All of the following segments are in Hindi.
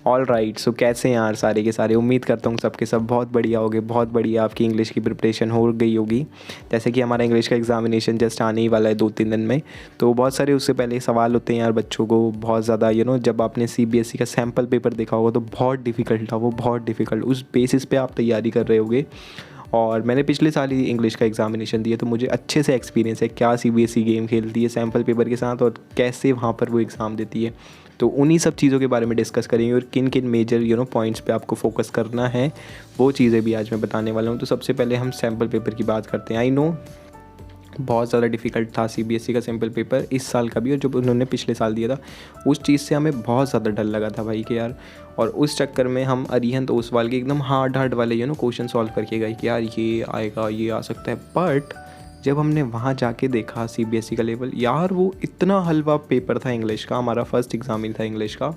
ऑल राइट, सो कैसे हैं यार सारे के सारे। उम्मीद करता हूँ सबके सब बहुत बढ़िया होगे, बहुत बढ़िया आपकी इंग्लिश की प्रिपरेशन हो गई होगी। जैसे कि हमारा इंग्लिश का एग्जामिनेशन जस्ट आने ही वाला है 2-3 दिन में, तो बहुत सारे उससे पहले सवाल होते हैं यार बच्चों को बहुत ज़्यादा। जब आपने CBSE का सैम्पल पेपर देखा होगा तो बहुत डिफ़िकल्ट था वो, बहुत डिफ़िकल्ट। उस बेसिस पे आप तैयारी कर रहे होगे। और मैंने पिछले साल ही इंग्लिश का एग्जामिनेशन दिया, तो मुझे अच्छे से एक्सपीरियंस है क्या CBSE गेम खेलती है सैम्पल पेपर के साथ और कैसे वहाँ पर वो एग्ज़ाम देती है। तो उन्हीं सब चीज़ों के बारे में डिस्कस करेंगे और किन किन मेजर पॉइंट्स पे आपको फोकस करना है, वो चीज़ें भी आज मैं बताने वाला हूँ। तो सबसे पहले हम सैम्पल पेपर की बात करते हैं। आई नो बहुत ज़्यादा डिफ़िकल्ट था CBSE का सैम्पल पेपर इस साल का भी, और जब उन्होंने पिछले साल दिया था उस चीज़ से हमें बहुत ज़्यादा डर लगा था भाई कि यार। और उस चक्कर में हम अरिहंत ओसवाल के एकदम हार्ड वाले क्वेश्चन सॉल्व करके गए कि यार ये आएगा, ये आ सकता है। बट जब हमने वहाँ जाके देखा CBSE का लेवल, यार वो इतना हलवा पेपर था इंग्लिश का, हमारा फर्स्ट एग्ज़ाम ही था इंग्लिश का,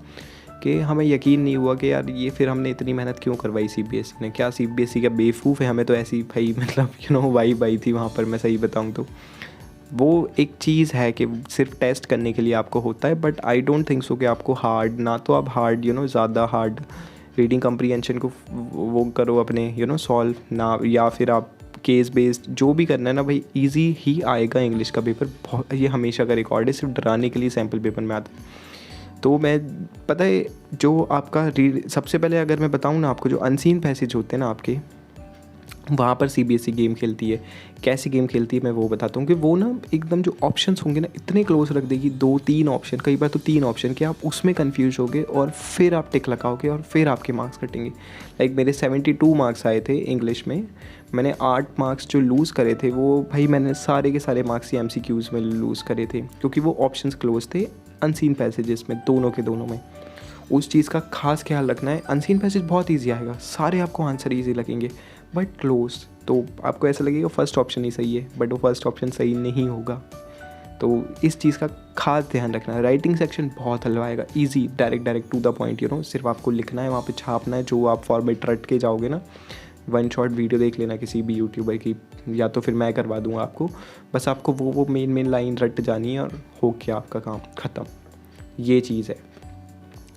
कि हमें यकीन नहीं हुआ कि यार ये फिर हमने इतनी मेहनत क्यों करवाई CBSE ने। क्या CBSE का बेवकूफ़ है, हमें तो ऐसी भाई मतलब वाइब आई थी वहाँ पर, मैं सही बताऊँ तो। वो एक चीज़ है कि सिर्फ टेस्ट करने के लिए आपको होता है, but I don't think so कि आपको हार्ड, ना तो आप हार्ड ज़्यादा हार्ड रीडिंग कम्प्रीहेंशन को वो करो अपने सॉल्व ना, या फिर आप केस बेस्ड जो भी करना है ना भाई, इजी ही आएगा इंग्लिश का पेपर। बहुत, ये हमेशा का रिकॉर्ड है, सिर्फ डराने के लिए सैम्पल पेपर में आता है। तो मैं, पता है जो आपका सबसे पहले अगर मैं बताऊँ ना आपको, जो अनसीन पैसेज होते हैं ना आपके, वहाँ पर CBSE गेम खेलती है। कैसी गेम खेलती है मैं वो बताता हूँ कि वो ना एकदम जो ऑप्शंस होंगे ना इतने क्लोज रख देगी, 2-3 ऑप्शन, कई बार तो 3 ऑप्शन, कि आप उसमें कंफ्यूज होगे और फिर आप टिक लगाओगे और फिर आपके मार्क्स कटेंगे। लाइक मेरे 72 मार्क्स आए थे इंग्लिश में, मैंने 8 मार्क्स जो लूज़ करे थे वो भाई मैंने सारे के सारे मार्क्स ही MCQs में लूज़ करे थे, क्योंकि वो ऑप्शंस क्लोज थे अनसीन पैसेजेस में, दोनों के दोनों में। उस चीज़ का खास ख्याल रखना है। अनसीन पैसेज बहुत ईजी आएगा, सारे आपको आंसर ईजी लगेंगे, बट क्लोज तो आपको ऐसा लगेगा फर्स्ट ऑप्शन ही सही है, बट वो फर्स्ट ऑप्शन सही नहीं होगा। तो इस चीज़ का खास ध्यान रखना है। राइटिंग सेक्शन बहुत हलवा आएगा, easy, direct to the point. सिर्फ आपको लिखना है, वहाँ पे छापना है, जो आप फॉर्मेट रट के जाओगे ना। वन शॉट वीडियो देख लेना किसी भी यूट्यूबर की, या तो फिर मैं करवा दूँगा आपको। बस आपको वो मेन लाइन रट जानी है और हो गया आपका काम ख़त्म। ये चीज़ है।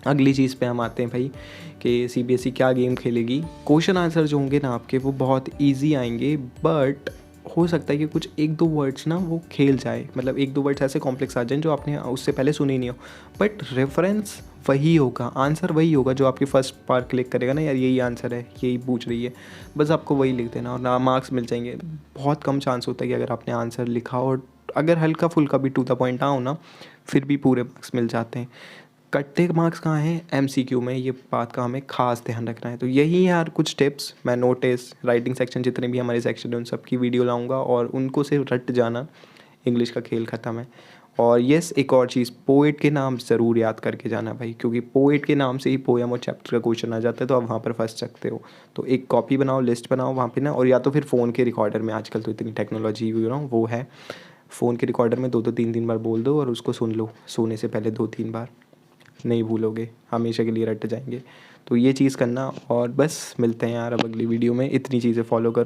अगली चीज़ पे हम आते हैं भाई कि CBSE क्या गेम खेलेगी। क्वेश्चन आंसर जो होंगे ना आपके वो बहुत इजी आएंगे, बट हो सकता है कि कुछ 1-2 वर्ड्स ना वो खेल जाए, मतलब 1-2 वर्ड्स ऐसे कॉम्प्लेक्स आ जाएं जो आपने उससे पहले सुने ही नहीं हो, बट रेफरेंस वही होगा, आंसर वही होगा जो आपके फर्स्ट बार क्लिक करेगा ना, यार यही आंसर है, यही पूछ रही है, बस आपको वही लिख देना और ना मार्क्स मिल जाएंगे। बहुत कम चांस होता है कि अगर आपने आंसर लिखा और अगर हल्का फुल्का भी टू द पॉइंट ना हो ना, फिर भी पूरे मार्क्स मिल जाते हैं। कट्टे मार्क्स कहाँ हैं? MCQ में, ये बात का हमें खास ध्यान रखना है। तो यही यार कुछ टिप्स, मैं नोटिस राइटिंग सेक्शन जितने भी हमारे सेक्शन हैं उन सब की वीडियो लाऊंगा और उनको सिर्फ रट जाना, इंग्लिश का खेल ख़त्म है। और यस, एक और चीज़, पोएट के नाम ज़रूर याद करके जाना भाई, क्योंकि पोएट के नाम से ही पोएम और चैप्टर का क्वेश्चन आ जाता है, तो आप वहाँ पर फंस सकते हो। तो एक कॉपी बनाओ, लिस्ट बनाओ वहाँ पे ना, और या तो फिर फ़ोन के रिकॉर्डर में, आजकल तो इतनी टेक्नोलॉजी वो है, फ़ोन के रिकॉर्डर में 2-2 3-3 बार बोल दो और उसको सुन लो सोने से पहले 2-3 बार, नहीं भूलोगे, हमेशा के लिए रट जाएंगे। तो ये चीज़ करना, और बस मिलते हैं यार अब अगली वीडियो में। इतनी चीज़ें फॉलो कर